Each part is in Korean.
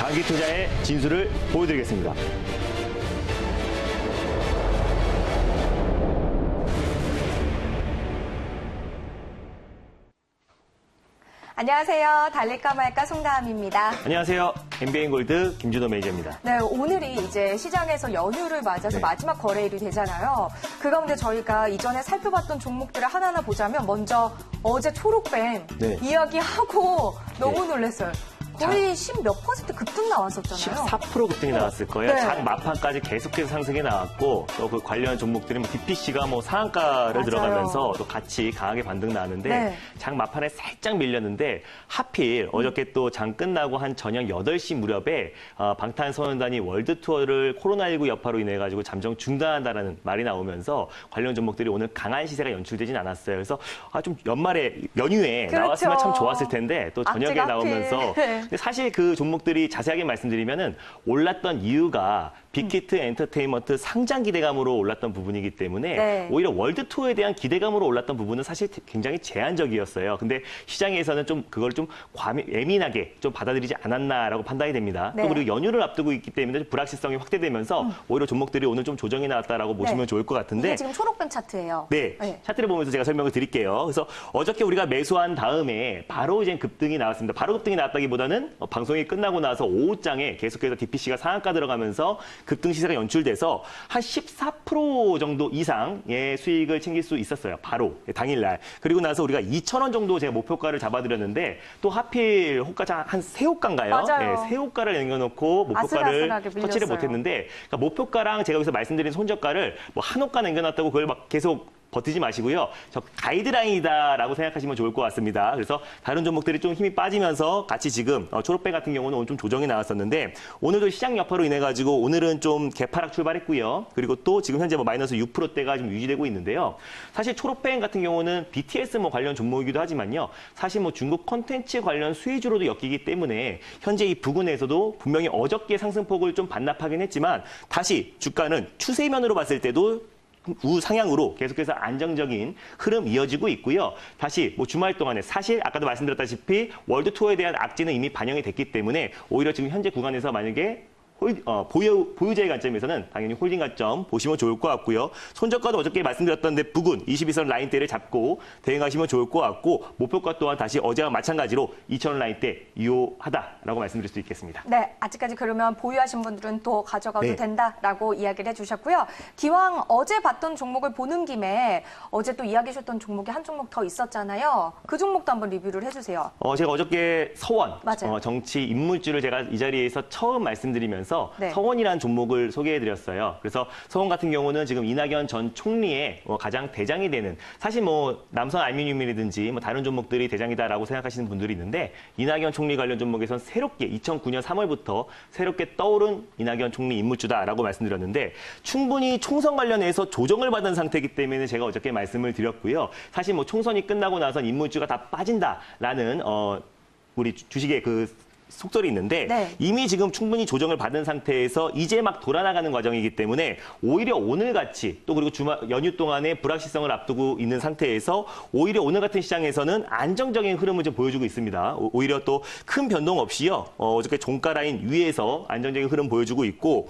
장기 투자의 진수를 보여드리겠습니다. 안녕하세요. 달릴까 말까 송다함입니다. 안녕하세요. MBN골드 김준호 매니저입니다. 네, 오늘이 이제 시장에서 연휴를 맞아서 마지막 거래일이 되잖아요. 그 가운데 저희가 이전에 살펴봤던 종목들을 하나하나 보자면 먼저 어제 초록뱅 이야기하고 너무 놀랐어요. 거의 10몇% 급등 나왔었잖아요. 14% 급등이 나왔을 거예요. 네. 장 막판까지 계속해서 상승이 나왔고 또 그 관련 종목들이 DPC가 상한가를 들어가면서 또 같이 강하게 반등 나왔는데 장 막판에 살짝 밀렸는데 하필 어저께 또 장 끝나고 한 저녁 8시 무렵에 방탄소년단이 월드 투어를 코로나19 여파로 인해 가지고 잠정 중단한다라는 말이 나오면서 관련 종목들이 오늘 강한 시세가 연출되진 않았어요. 그래서 좀 연휴에 나왔으면 참 좋았을 텐데 또 저녁에 나오면서 근데 사실 그 종목들이 자세하게 말씀드리면은 올랐던 이유가 빅히트 엔터테인먼트 상장 기대감으로 올랐던 부분이기 때문에 오히려 월드 투어에 대한 기대감으로 올랐던 부분은 사실 굉장히 제한적이었어요. 근데 시장에서는 좀 그걸 좀 예민하게 좀 받아들이지 않았나라고 판단이 됩니다. 또 그리고 연휴를 앞두고 있기 때문에 불확실성이 확대되면서 오히려 종목들이 오늘 좀 조정이 나왔다라고 보시면 좋을 것 같은데 이게 지금 초록뱅 차트예요. 차트를 보면서 제가 설명을 드릴게요. 그래서 어저께 우리가 매수한 다음에 바로 이제 급등이 나왔습니다. 바로 급등이 나왔다기보다는 방송이 끝나고 나서 오후장에 계속해서 DPC가 상한가 들어가면서 급등 시세가 연출돼서 한 14% 정도 이상의 수익을 챙길 수 있었어요. 바로 당일날. 그리고 나서 우리가 2,000원 정도 제가 목표가를 잡아드렸는데 또 하필 호가가 한 세 호가인가요? 세 호가를 남겨놓고 목표가를 터치를 못했는데 그러니까 목표가랑 제가 여기서 말씀드린 손저가를 한 호가 남겨놨다고 그걸 막 계속 버티지 마시고요. 저 가이드라인이다라고 생각하시면 좋을 것 같습니다. 그래서 다른 종목들이 좀 힘이 빠지면서 같이 지금 초록뱅 같은 경우는 오늘 좀 조정이 나왔었는데 오늘도 시장 여파로 인해 가지고 오늘은 좀 개파락 출발했고요. 그리고 또 지금 현재 마이너스 6%대가 좀 유지되고 있는데요. 사실 초록뱅 같은 경우는 BTS 관련 종목이기도 하지만요. 사실 중국 콘텐츠 관련 수혜주로도 엮이기 때문에 현재 이 부근에서도 분명히 어저께 상승폭을 좀 반납하긴 했지만 다시 주가는 추세면으로 봤을 때도 우상향으로 계속해서 안정적인 흐름 이어지고 있고요. 다시 주말 동안에 사실 아까도 말씀드렸다시피 월드 투어에 대한 악재는 이미 반영이 됐기 때문에 오히려 지금 현재 구간에서 만약에 보유자의 관점에서는 당연히 홀딩 관점 보시면 좋을 것 같고요. 손저가도 어저께 말씀드렸던데 부근 22선 라인대를 잡고 대응하시면 좋을 것 같고 목표가 또한 다시 어제와 마찬가지로 2,000원 라인대 유효하다라고 말씀드릴 수 있겠습니다. 네, 아직까지 그러면 보유하신 분들은 또 가져가도 된다라고 이야기를 해주셨고요. 기왕 어제 봤던 종목을 보는 김에 어제 또 이야기 주셨던 종목이 한 종목 더 있었잖아요. 그 종목도 한번 리뷰를 해주세요. 제가 어저께 서원, 정치 인물주를 제가 이 자리에서 처음 말씀드리면서 서원이라는 종목을 소개해드렸어요. 그래서 서원 같은 경우는 지금 이낙연 전 총리의 가장 대장이 되는 사실 남선 알루미늄이라든지 다른 종목들이 대장이다라고 생각하시는 분들이 있는데 이낙연 총리 관련 종목에선 새롭게 2009년 3월부터 새롭게 떠오른 이낙연 총리 인물주다라고 말씀드렸는데 충분히 총선 관련해서 조정을 받은 상태이기 때문에 제가 어저께 말씀을 드렸고요. 사실 총선이 끝나고 나선 인물주가 다 빠진다라는 우리 주식의 속설이 있는데 이미 지금 충분히 조정을 받은 상태에서 이제 막 돌아나가는 과정이기 때문에 오히려 오늘같이 또 그리고 연휴 동안에 불확실성을 앞두고 있는 상태에서 오히려 오늘 같은 시장에서는 안정적인 흐름을 좀 보여주고 있습니다. 오히려 또 큰 변동 없이요. 어저께 종가 라인 위에서 안정적인 흐름 보여주고 있고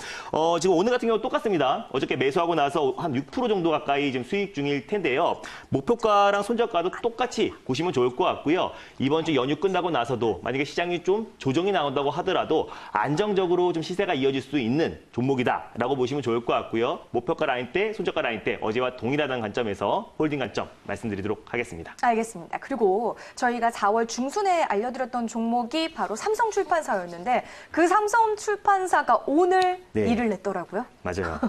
지금 오늘 같은 경우 똑같습니다. 어저께 매수하고 나서 한 6% 정도 가까이 지금 수익 중일 텐데요. 목표가랑 손절가도 똑같이 보시면 좋을 것 같고요. 이번 주 연휴 끝나고 나서도 만약에 시장이 좀 조정이 나온다고 하더라도 안정적으로 좀 시세가 이어질 수 있는 종목이다라고 보시면 좋을 것 같고요. 목표가 라인대, 손저가 라인대 어제와 동일하다는 관점에서 홀딩 관점 말씀드리도록 하겠습니다. 알겠습니다. 그리고 저희가 4월 중순에 알려드렸던 종목이 바로 삼성출판사였는데 그 삼성출판사가 오늘 일을 냈더라고요. 맞아요.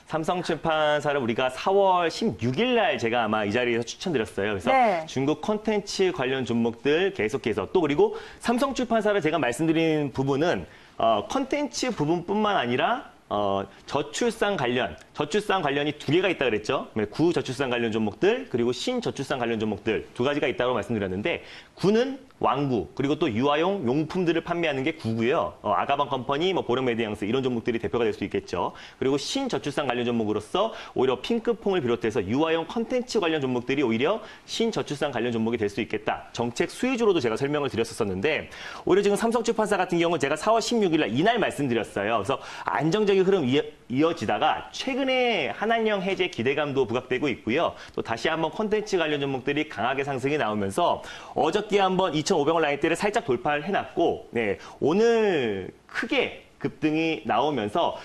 삼성출판사를 우리가 4월 16일 날 제가 아마 이 자리에서 추천드렸어요. 그래서 중국 콘텐츠 관련 종목들 계속해서 또 그리고 삼성출판사를 제가 말씀드린 부분은 콘텐츠 부분뿐만 아니라 저출산 관련 저출산 관련이 두 개가 있다 그랬죠. 구저출산 관련 종목들 그리고 신저출산 관련 종목들 두 가지가 있다고 말씀드렸는데 구는 왕구 그리고 또 유아용 용품들을 판매하는 게 구고요. 아가방 컴퍼니, 뭐 보령메디앙스 이런 종목들이 대표가 될 수 있겠죠. 그리고 신저출산 관련 종목으로서 오히려 핑크퐁을 비롯해서 유아용 컨텐츠 관련 종목들이 오히려 신저출산 관련 종목이 될 수 있겠다. 정책 수혜주로도 제가 설명을 드렸었는데 오히려 지금 삼성출판사 같은 경우는 제가 4월 16일 날 이날 말씀드렸어요. 그래서 안정적인 흐름 이어지다가 최근에 한한령 해제 기대감도 부각되고 있고요. 또 다시 한번 컨텐츠 관련 종목들이 강하게 상승이 나오면서 어저께 한번 2,500원 라인대를 살짝 돌파를 해놨고 오늘 크게 급등이 나오면서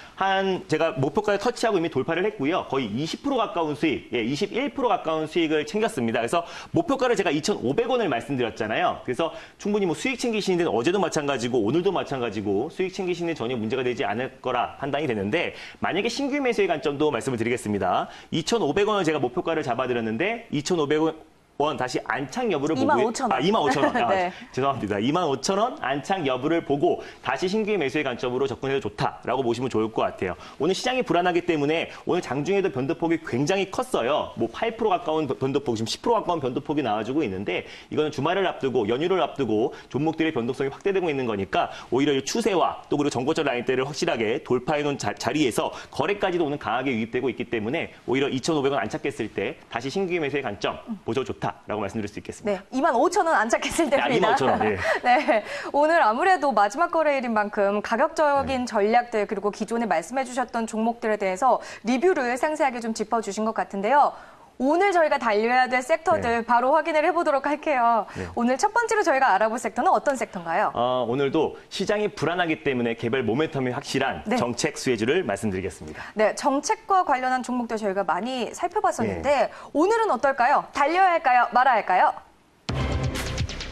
제가 목표가를 터치하고 이미 돌파를 했고요. 거의 20% 가까운 수익, 21% 가까운 수익을 챙겼습니다. 그래서 목표가를 제가 2,500원을 말씀드렸잖아요. 그래서 충분히 뭐 수익 챙기시는 데는 어제도 마찬가지고 오늘도 마찬가지고 수익 챙기시는 데 전혀 문제가 되지 않을 거라 판단이 되는데 만약에 신규 매수의 관점도 말씀을 드리겠습니다. 2,500원을 제가 목표가를 잡아드렸는데 2,500원 다시 안착 여부를 보고 25,000원. 25,000원. 네. 죄송합니다. 25,000원 안착 여부를 보고 다시 신규 매수의 관점으로 접근해도 좋다라고 보시면 좋을 것 같아요. 오늘 시장이 불안하기 때문에 오늘 장중에도 변동폭이 굉장히 컸어요. 뭐 8% 가까운 변동폭, 지금 10% 가까운 변동폭이 나와주고 있는데 이거는 주말을 앞두고 연휴를 앞두고 종목들의 변동성이 확대되고 있는 거니까 오히려 이 추세와 또 그리고 정고점 라인대를 확실하게 돌파해 놓은 자리에서 거래까지도 오늘 강하게 유입되고 있기 때문에 오히려 2,500원 안착했을 때 다시 신규 매수의 관점 보셔도 좋다라고 말씀드릴 수 있겠습니다. 네, 25,000원 안착했을 때입니다. 25,000원. 예. 네, 오늘 아무래도 마지막 거래일인 만큼 가격적인 전략들 그리고 기존에 말씀해 주셨던 종목들에 대해서 리뷰를 상세하게 좀 짚어주신 것 같은데요. 오늘 저희가 달려야 될 섹터들 바로 확인을 해보도록 할게요. 오늘 첫 번째로 저희가 알아볼 섹터는 어떤 섹터인가요? 오늘도 시장이 불안하기 때문에 개별 모멘텀이 확실한 정책 수혜주를 말씀드리겠습니다. 네, 정책과 관련한 종목들 저희가 많이 살펴봤었는데 오늘은 어떨까요? 달려야 할까요? 말아야 할까요?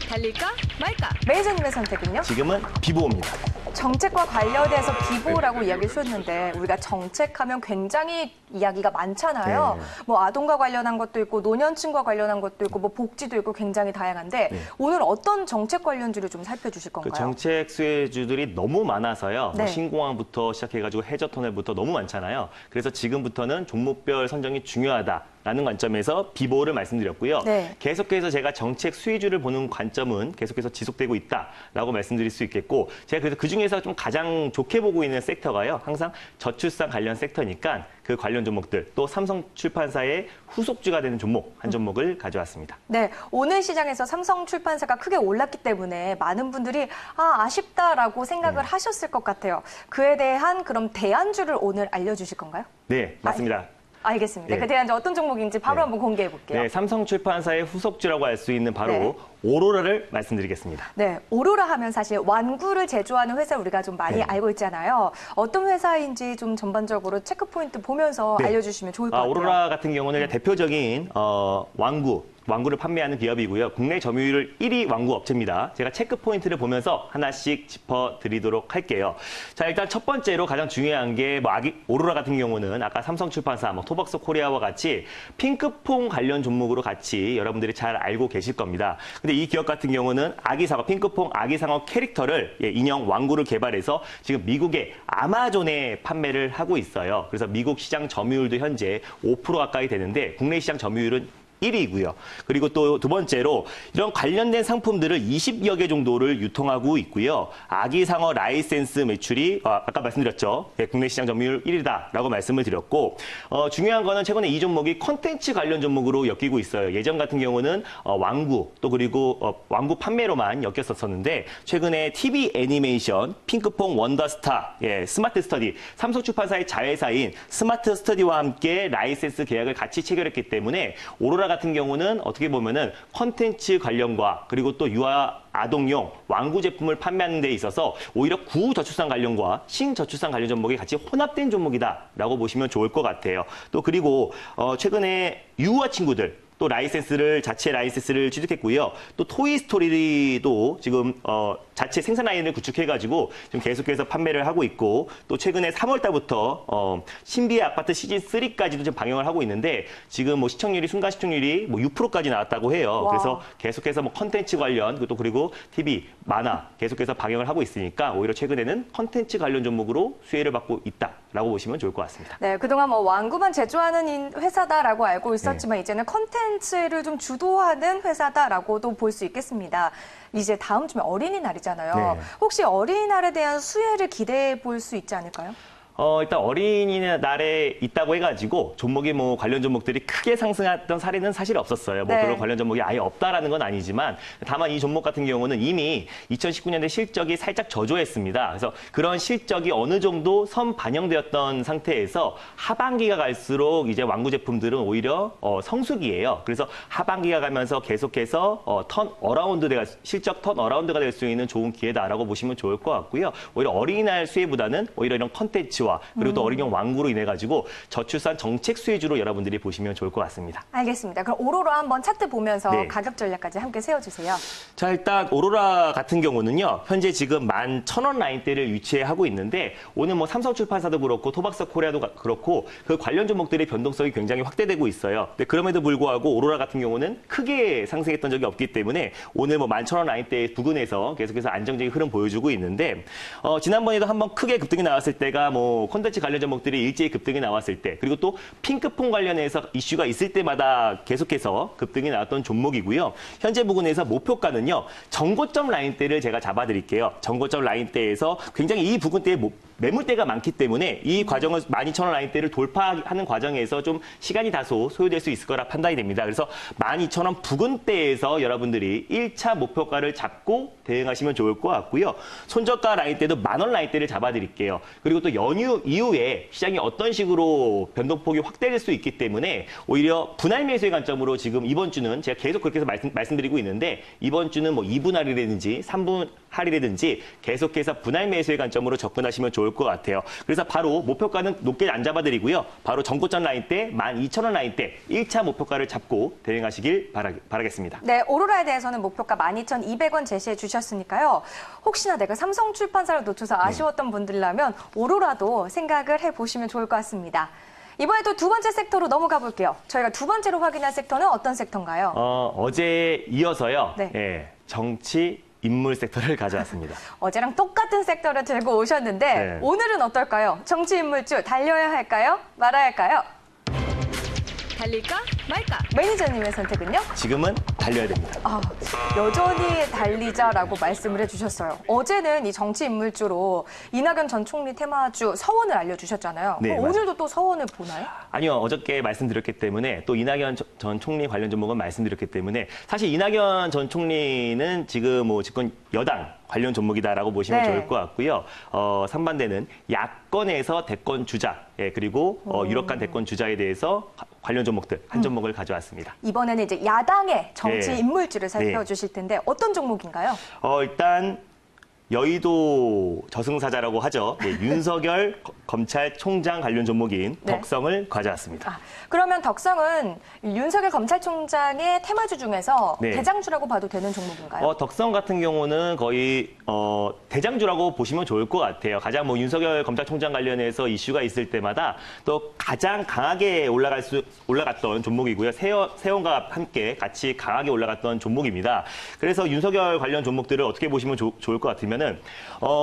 달릴까 말까? 매니저님의 선택은요? 지금은 비보입니다. 정책과 관련해서 비보라고 이야기를 주셨는데 우리가 정책하면 굉장히 이야기가 많잖아요. 뭐 아동과 관련한 것도 있고 노년층과 관련한 것도 있고 뭐 복지도 있고 굉장히 다양한데 오늘 어떤 정책 관련주를 좀 살펴주실 건가요? 그 정책 수혜주들이 너무 많아서요. 네. 뭐 신공항부터 시작해가지고 해저터널부터 너무 많잖아요. 그래서 지금부터는 종목별 선정이 중요하다라는 관점에서 비보를 말씀드렸고요. 네. 계속해서 제가 정책 수혜주를 보는 관점은 계속해서 지속되고 있다라고 말씀드릴 수 있겠고 제가 그래서 그중에서 좀 가장 좋게 보고 있는 섹터가요. 항상 저출산 관련 섹터니까 그 관련 종목들 또 삼성출판사의 후속주가 되는 종목 한 종목을 가져왔습니다. 네, 오늘 시장에서 삼성출판사가 크게 올랐기 때문에 많은 분들이 아쉽다라고 생각을 하셨을 것 같아요. 그에 대한 그럼 대안주를 오늘 알려주실 건가요? 네, 맞습니다. 알겠습니다. 네. 그 대안주 어떤 종목인지 바로 한번 공개해 볼게요. 네, 삼성출판사의 후속주라고 할 수 있는 바로 네. 오로라를 말씀드리겠습니다. 네, 오로라 하면 사실 완구를 제조하는 회사 우리가 좀 많이 알고 있잖아요. 어떤 회사인지 좀 전반적으로 체크 포인트 보면서 알려주시면 좋을 것 같아요. 오로라 같은 경우는 대표적인 왕구를 판매하는 기업이고요. 국내 점유율 1위 왕구 업체입니다. 제가 체크 포인트를 보면서 하나씩 짚어드리도록 할게요. 자, 일단 첫 번째로 가장 중요한 게 오로라 같은 경우는 아까 삼성출판사, 토박스 코리아와 같이 핑크퐁 관련 종목으로 같이 여러분들이 잘 알고 계실 겁니다. 근데 이 기업 같은 경우는 아기상어, 핑크퐁 아기상어 캐릭터를 인형 왕구를 개발해서 지금 미국의 아마존에 판매를 하고 있어요. 그래서 미국 시장 점유율도 현재 5% 가까이 되는데 국내 시장 점유율은 1위고요. 그리고 또 두 번째로 이런 관련된 상품들을 20여 개 정도를 유통하고 있고요. 아기상어 라이센스 매출이 아까 말씀드렸죠. 국내 시장 점유율 1위다라고 말씀을 드렸고 중요한 거는 최근에 이 종목이 콘텐츠 관련 종목으로 엮이고 있어요. 예전 같은 경우는 왕구 또 그리고 왕구 판매로만 엮였었는데 최근에 TV 애니메이션 핑크퐁 원더스타 스마트 스터디 삼성출판사의 자회사인 스마트 스터디와 함께 라이센스 계약을 같이 체결했기 때문에 오로라 같은 경우는 어떻게 보면은 컨텐츠 관련과 그리고 또 유아 아동용 왕구 제품을 판매하는 데 있어서 오히려 구저출산 관련과 신저출산 관련 종목이 같이 혼합된 종목이다라고 보시면 좋을 것 같아요. 또 그리고 최근에 유아 친구들 또 자체 라이센스를 취득했고요. 또 토이스토리도 지금 자체 생산 라인을 구축해가지고 지금 계속해서 판매를 하고 있고, 또 최근에 3월 달부터 신비의 아파트 시즌 3까지도 지금 방영을 하고 있는데, 지금 뭐 순간 시청률이 뭐 6%까지 나왔다고 해요. 와. 그래서 계속해서 뭐 컨텐츠 관련, 그리고 TV, 만화 계속해서 방영을 하고 있으니까 오히려 최근에는 컨텐츠 관련 종목으로 수혜를 받고 있다라고 보시면 좋을 것 같습니다. 네, 그동안 뭐 완구만 제조하는 회사다라고 알고 있었지만 이제는 컨텐츠를 좀 주도하는 회사다라고도 볼 수 있겠습니다. 이제 다음 주면 어린이날이잖아요. 네. 혹시 어린이날에 대한 수혜를 기대해 볼 수 있지 않을까요? 일단 어린이날에 있다고 해가지고 종목이 뭐 관련 종목들이 크게 상승했던 사례는 사실 없었어요. 뭐 네. 그런 관련 종목이 아예 없다라는 건 아니지만, 다만 이 종목 같은 경우는 이미 2019년에 실적이 살짝 저조했습니다. 그래서 그런 실적이 어느 정도 선 반영되었던 상태에서 하반기가 갈수록 이제 완구 제품들은 오히려 성수기예요. 그래서 하반기가 가면서 계속해서 실적 턴 어라운드가 될 수 있는 좋은 기회다라고 보시면 좋을 것 같고요. 오히려 어린이날 수혜보다는 오히려 이런 컨텐츠 그리고 또 어린이용 완구로 인해 가지고 저출산 정책 수혜주로 여러분들이 보시면 좋을 것 같습니다. 알겠습니다. 그럼 오로라 한번 차트 보면서 네. 가격 전략까지 함께 세워주세요. 자, 일단 오로라 같은 경우는요, 현재 지금 11,000원 라인대를 위치하고 있는데, 오늘 뭐 삼성출판사도 그렇고 토박스 코리아도 그렇고 그 관련 종목들의 변동성이 굉장히 확대되고 있어요. 근데 그럼에도 불구하고 오로라 같은 경우는 크게 상승했던 적이 없기 때문에 오늘 뭐 11,000원 라인대 부근에서 계속해서 안정적인 흐름 보여주고 있는데, 지난번에도 한번 크게 급등이 나왔을 때가 뭐 콘텐츠 관련 종목들이 일제히 급등이 나왔을 때, 그리고 또 핑크퐁 관련해서 이슈가 있을 때마다 계속해서 급등이 나왔던 종목이고요. 현재 부근에서 목표가는요, 전고점 라인대를 제가 잡아드릴게요. 전고점 라인대에서 굉장히 이 부근대에 매물대가 많기 때문에 이 과정을 12,000원 라인대를 돌파하는 과정에서 좀 시간이 다소 소요될 수 있을 거라 판단이 됩니다. 그래서 12,000원 부근대에서 여러분들이 1차 목표가를 잡고 대응하시면 좋을 것 같고요. 손저가 라인대도 10,000원 라인대를 잡아드릴게요. 그리고 또 연휴 이후에 시장이 어떤 식으로 변동폭이 확대될 수 있기 때문에 오히려 분할 매수의 관점으로 지금 이번 주는 제가 계속 그렇게 해서 말씀드리고 있는데, 이번 주는 뭐 2분 할이라든지 3분 할이라든지 계속해서 분할 매수의 관점으로 접근하시면 좋을 것 같아요. 그래서 바로 목표가는 높게 안 잡아드리고요. 바로 전고점 라인대 12,000원 라인대 1차 목표가를 잡고 대응하시길 바라겠습니다. 네, 오로라에 대해서는 목표가 12,200원 제시해 주셨으니까요. 혹시나 내가 삼성출판사를 놓쳐서 아쉬웠던 분들이라면 오로라도 생각을 해보시면 좋을 것 같습니다. 이번에 또 두 번째 섹터로 넘어가 볼게요. 저희가 두 번째로 확인할 섹터는 어떤 섹터인가요? 어제 이어서요. 네. 예, 정치 인물 섹터를 가져왔습니다. 어제랑 똑같은 섹터를 들고 오셨는데 네. 오늘은 어떨까요? 정치 인물주 달려야 할까요? 말아야 할까요? 달릴까 말까? 매니저님의 선택은요? 지금은 달려야 됩니다. 여전히 달리자라고 말씀을 해주셨어요. 어제는 이 정치 인물주로 이낙연 전 총리 테마주 서원을 알려주셨잖아요. 네, 그럼 오늘도 또 서원을 보나요? 아니요. 어저께 말씀드렸기 때문에, 또 이낙연 전 총리 관련 종목은 말씀드렸기 때문에, 사실 이낙연 전 총리는 지금 뭐 집권 여당 관련 종목이다라고 보시면 네. 좋을 것 같고요. 상반대는 야권에서 대권 주자, 그리고 유력한 대권 주자에 대해서 관련 종목들 한 종목을 가져왔습니다. 이번에는 이제 야당의 정치 네. 인물주를 살펴주실 텐데 어떤 종목인가요? 일단 여의도 저승사자라고 하죠. 윤석열 검찰총장 관련 종목인 네. 덕성을 가져왔습니다. 그러면 덕성은 윤석열 검찰총장의 테마주 중에서 네. 대장주라고 봐도 되는 종목인가요? 덕성 같은 경우는 거의 대장주라고 보시면 좋을 것 같아요. 가장 뭐 윤석열 검찰총장 관련해서 이슈가 있을 때마다 또 가장 강하게 올라갔던 종목이고요. 세원과 함께 같이 강하게 올라갔던 종목입니다. 그래서 윤석열 관련 종목들을 어떻게 보시면 좋을 것 같으면은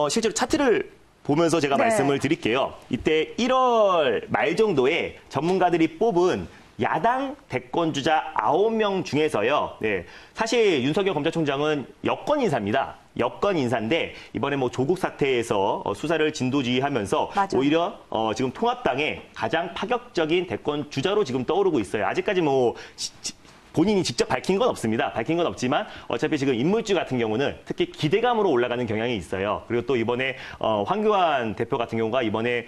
실제로 차트를 보면서 제가 네. 말씀을 드릴게요. 이때 1월 말 정도에 전문가들이 뽑은 야당 대권주자 9명 중에서요. 네, 사실 윤석열 검찰총장은 여권 인사입니다. 여권 인사인데 이번에 뭐 조국 사태에서 수사를 진두지휘하면서 맞아. 오히려 지금 통합당의 가장 파격적인 대권 주자로 지금 떠오르고 있어요. 아직까지 뭐 본인이 직접 밝힌 건 없습니다. 밝힌 건 없지만 어차피 지금 인물주 같은 경우는 특히 기대감으로 올라가는 경향이 있어요. 그리고 또 이번에 황교안 대표 같은 경우가 이번에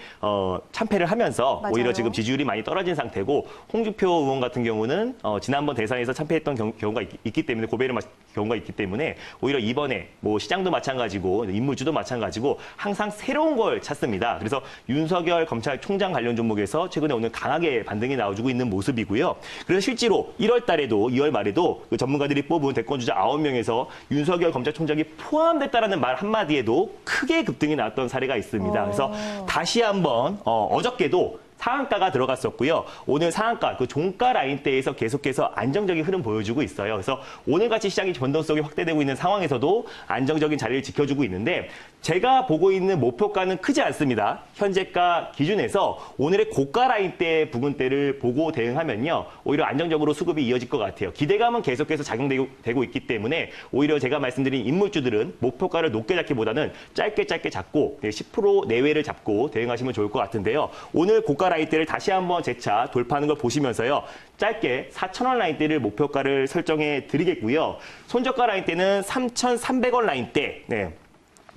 참패를 하면서 맞아요. 오히려 지금 지지율이 많이 떨어진 상태고, 홍준표 의원 같은 경우는 지난번 대선에서 참패했던 경우가 있기 때문에, 고배를 경우가 있기 때문에 오히려 이번에 뭐 시장도 마찬가지고 인물주도 마찬가지고 항상 새로운 걸 찾습니다. 그래서 윤석열 검찰총장 관련 종목에서 최근에 오늘 강하게 반등이 나와주고 있는 모습이고요. 그래서 실제로 1월 달에도 말에도 2월 말에도 그 전문가들이 뽑은 대권 주자 9명에서 윤석열 검찰총장이 포함됐다라는 말 한마디에도 크게 급등이 나왔던 사례가 있습니다. 그래서 다시 한번 어저께도 상한가가 들어갔었고요. 오늘 상한가, 그 종가 라인대에서 계속해서 안정적인 흐름 보여주고 있어요. 그래서 오늘같이 시장이 변동성이 확대되고 있는 상황에서도 안정적인 자리를 지켜주고 있는데 제가 보고 있는 목표가는 크지 않습니다. 현재가 기준에서 오늘의 고가 라인대 부근대를 보고 대응하면요. 오히려 안정적으로 수급이 이어질 것 같아요. 기대감은 계속해서 작용되고 있기 때문에 오히려 제가 말씀드린 인물주들은 목표가를 높게 잡기보다는 짧게 잡고 10% 내외를 잡고 대응하시면 좋을 것 같은데요. 오늘 고가 라인대를 다시 한번 재차 돌파하는 걸 보시면서요. 짧게 4,000원 라인대를 목표가를 설정해 드리겠고요. 손저가 라인대는 3,300원 라인대,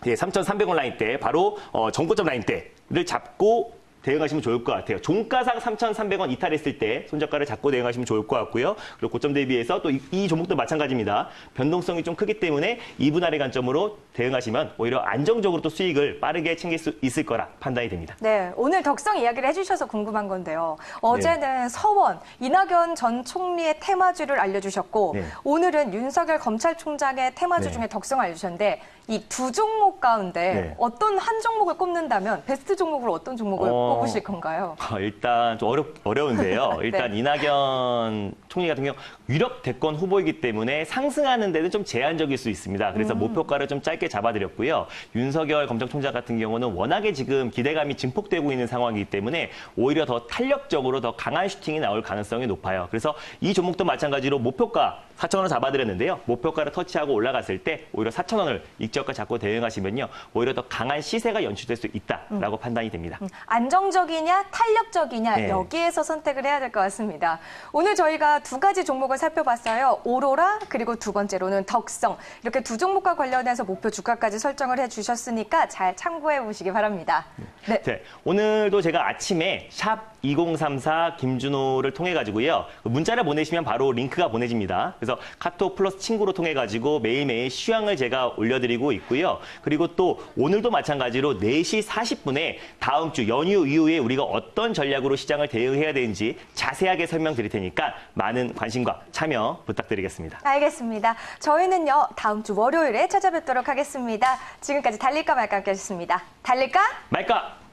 3,300원 라인대, 바로 정고점 라인대를 잡고 대응하시면 좋을 것 같아요. 종가상 3,300원 이탈했을 때 손저가를 잡고 대응하시면 좋을 것 같고요. 그리고 고점 대비해서 또 이 종목도 마찬가지입니다. 변동성이 좀 크기 때문에 2분 아래 관점으로 대응하시면 오히려 안정적으로 또 수익을 빠르게 챙길 수 있을 거라 판단이 됩니다. 네, 오늘 덕성 이야기를 해주셔서 궁금한 건데요. 어제는 서원, 이낙연 전 총리의 테마주를 알려주셨고 오늘은 윤석열 검찰총장의 테마주 중에 덕성을 알려주셨는데 이 두 종목 가운데 어떤 한 종목을 꼽는다면 베스트 종목으로 어떤 종목을 꼽으실 건가요? 일단 좀 어려운데요. 일단 이낙연 총리 같은 경우 유력 대권 후보이기 때문에 상승하는 데는 좀 제한적일 수 있습니다. 그래서 목표가를 좀 짧게 잡아드렸고요. 윤석열 검찰총장 같은 경우는 워낙에 지금 기대감이 증폭되고 있는 상황이기 때문에 오히려 더 탄력적으로 더 강한 슈팅이 나올 가능성이 높아요. 그래서 이 종목도 마찬가지로 목표가 4,000원을 잡아드렸는데요. 목표가를 터치하고 올라갔을 때 오히려 4,000원을 익저가 잡고 대응하시면요. 오히려 더 강한 시세가 연출될 수 있다라고 판단이 됩니다. 안정적이냐 탄력적이냐 여기에서 선택을 해야 될 것 같습니다. 오늘 저희가 두 가지 종목을 살펴봤어요. 오로라 그리고 두 번째로는 덕성. 이렇게 두 종목과 관련해서 목표 주가까지 설정을 해주셨으니까 잘 참고해 보시기 바랍니다. 네. 오늘도 제가 아침에 샵 2034 김준호를 통해 가지고요. 문자를 보내시면 바로 링크가 보내집니다. 그래서 카톡 플러스 친구로 통해 가지고 매일매일 시황을 제가 올려드리고 있고요. 그리고 또 오늘도 마찬가지로 4시 40분에 다음 주 연휴 이후에 우리가 어떤 전략으로 시장을 대응해야 되는지 자세하게 설명드릴 테니까 많은 관심과 참여 부탁드리겠습니다. 알겠습니다. 저희는요 다음 주 월요일에 찾아뵙도록 하겠습니다. 지금까지 달릴까 말까 함께 하셨습니다. 달릴까? 말까?